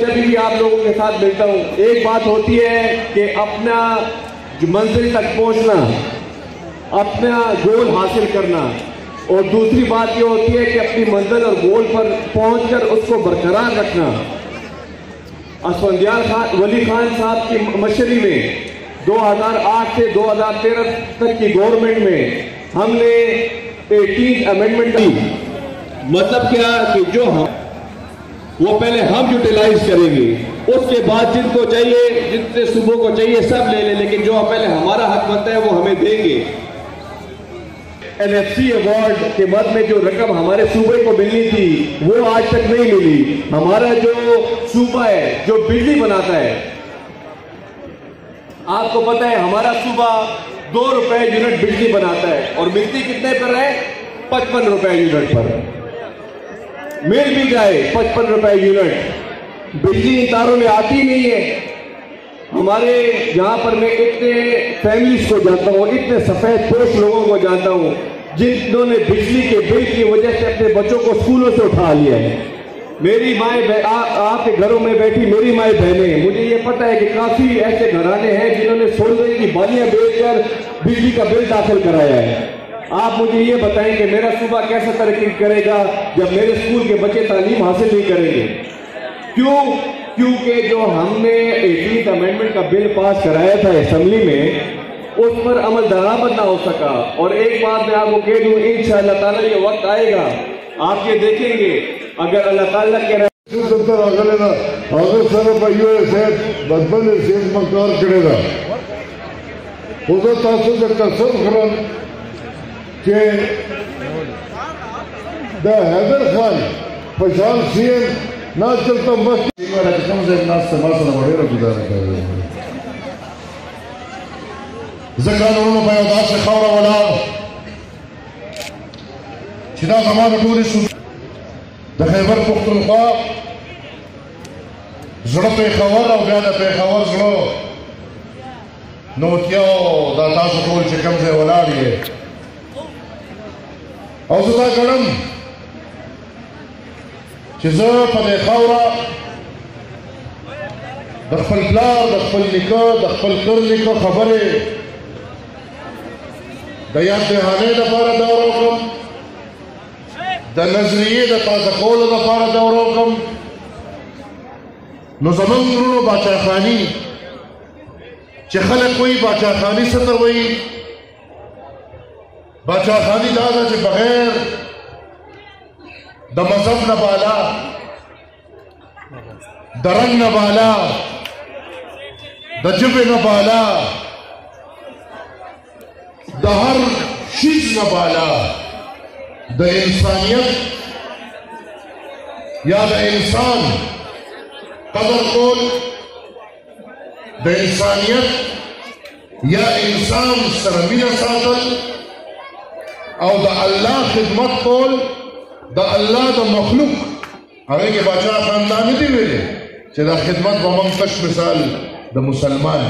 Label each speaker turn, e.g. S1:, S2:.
S1: जब भी आप लोगों के साथ मिलता हूँ, एक बात होती है कि अपना जो मंजिल तक पहुंचना, अपना गोल हासिल करना, और दूसरी बात ये होती है कि अपनी मंजिल और गोल पर पहुंचकर उसको बरकरार रखना। असफंदियार वली खान साहब की मशरी में 2008 से 2013 तक की गवर्नमेंट में हमने 18th अमेंडमेंट की। मतलब क्या कि जो हम वो पहले हम यूटिलाइज करेंगे, उसके बाद जिनको चाहिए, जितने सूबों को चाहिए सब ले लें, लेकिन जो पहले हमारा हक बनता है वो हमें देंगे। NFC अवार्ड के मद में जो रकम हमारे सूबे को मिलनी थी वो आज तक नहीं मिली। हमारा जो सूबा है जो बिजली बनाता है, आपको पता है हमारा सूबा 2 रुपए यूनिट बिजली बनाता है और मिलती कितने पर है? 55 रुपए यूनिट पर। मिल भी जाए 55 रुपए यूनिट, बिजली इन तारों में आती नहीं है। हमारे यहाँ पर मैं इतने फैमिलीज को जानता हूँ, इतने सफेद पोश लोगों को जानता हूँ जिन्होंने बिजली के बिल की वजह से अपने बच्चों को स्कूलों से उठा लिया है। मेरी माएँ, आपके घरों में बैठी मेरी माएँ बहनें, मुझे ये पता है कि काफी ऐसे घराने हैं जिन्होंने सोलर की बालियां बेचकर बिजली का बिल दाखिल कराया है। आप मुझे ये बताएं कि मेरा सूबा कैसे तरक्की करेगा जब मेरे स्कूल के बच्चे तालीम हासिल नहीं करेंगे? क्यों? क्योंकि जो हमने 18th अमेंडमेंट का बिल पास कराया था असेंबली में, उस पर अमल दरामद ना हो सका। और एक बात मैं आपको कह दूं, इंशाअल्लाह ताला ये वक्त आएगा, आप ये देखेंगे, अगर अल्लाह ताला के
S2: हैदर खान पशान सीएम ना चलता मस्त जकानों पे उदास से खौरा वाला चिदा जमाने पूरी द खैबर पुख्तनख्वा जड़ा पे खबर और बयान पे खबर जड़ो नोटिया दाता से कोल चिकम से वाला दिए और सुधा कलम चिज़ा पने खौरा दखल प्लार दखल निका दखल कर निका खबरे दयात दहाने दफारा दौरोकम द नजरिये द ताज़कोल दफारा दौरोकम नज़मन रुनो बाचा खानी चखल कोई बाचा खानी सतर वही बाचा खानी दादा के बगैर द मजहब न बाला द रंग न बाला द जिब न बाला द हर चीज न बाला द इंसानियत या द इंसान कदर कोल द इंसानियत या इंसान सरमीना सातल और द अल्लाह खिदमत कोल द अल्लाह द मखलूक हमें के बादशाह खानदान दी वेले चे द खिदमत व मंकश मिसाल द मुसलमान